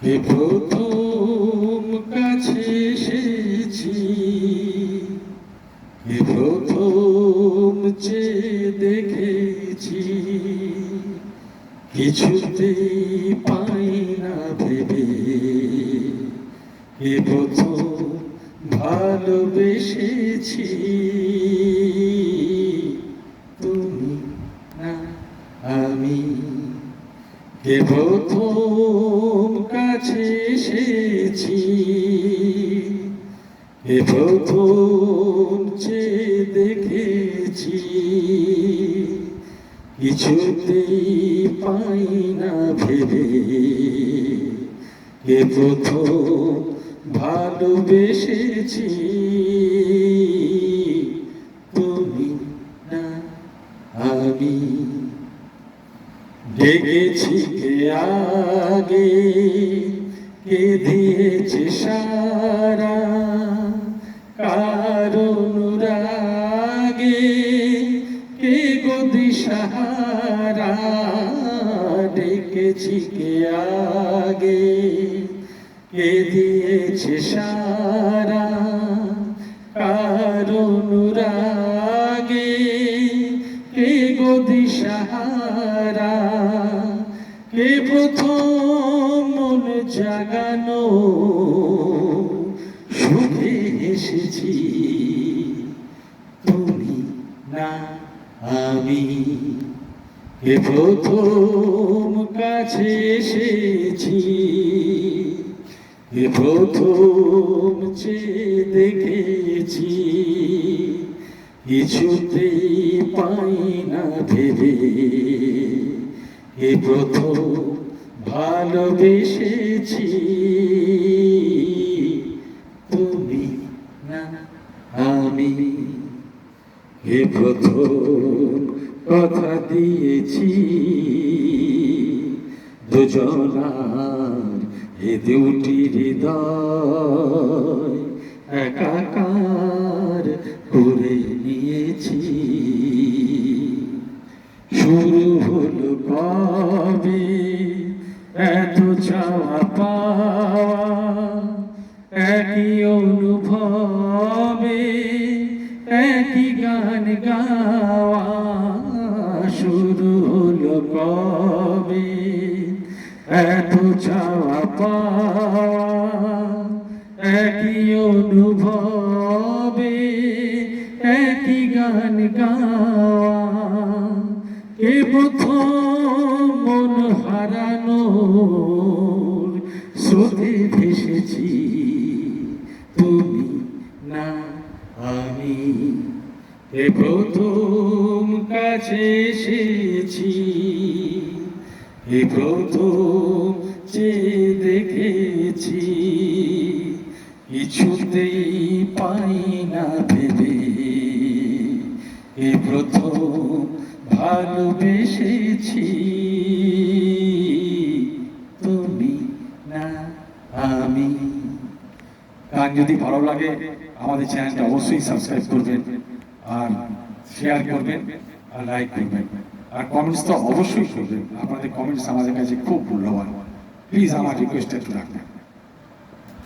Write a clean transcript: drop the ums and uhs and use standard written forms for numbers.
কে প্রথম কাছে এসেছি, কে প্রথম চেয়ে দেখেছি, কিছুতেই পাই না ভেবে, কে প্রথম ভালোবেসেছি, তুমি না আমি। কে প্রথম কাছে এসেছি, কে প্রথম চেয়ে দেখেছি, কিছুতেই পাই না ভেবে, কে প্রথম ভালোবেসেছি, তুমি না আমি। ডেকেছি কে আগে, কে দিয়েছে সারা, কার অনুরাগে কে গো দিশাহারা। ডেকেছি কে আগে, কে দিয়েছে সারা, কার অনুরাগে কে গো দিশাহারা। কে প্রথম মন জাগানো সুখে এসেছি, তুমি না আমি। কে প্রথম কাছে এসেছি, কে প্রথম চেয়ে দেখেছি, কিছুতেই পাই না ভেবে, কে প্রথম ভালোবেসেছি, তুমি না আমি। কে প্রথম কথা দিয়েছি, দুজনার এ দুটি হৃদয় একাকার করে নিয়েছি। শুরু হলো কবে এত চাওয়া পাওয়া, একই অনুভবে একই গান গাওয়া। শুরু হলো কবে এত চাওয়া পাওয়া, একই অনুভবে একই গান গাওয়া। কে প্রথম মন হারানোর স্রোতে ভেসেছি, তুমি না আমি। কে প্রথম কাছে এসেছি, কে প্রথম চেয়ে দেখেছি, কিছুতেই পাই না ভেবে, কে প্রথম ভালোবেসেছি, তুমি না আমি। গান যদি ভালো লাগে আমাদের চ্যানেলটা অবশ্যই সাবস্ক্রাইব করবেন, আর শেয়ার করবেন, আর লাইক করবেন, আর কমেন্টস তো অবশ্যই করবেন। আপনাদের কমেন্টস আমাদের কাছে খুব মূল্যবান। প্লিজ আমার রিকোয়েস্ট একটু রাখবেন।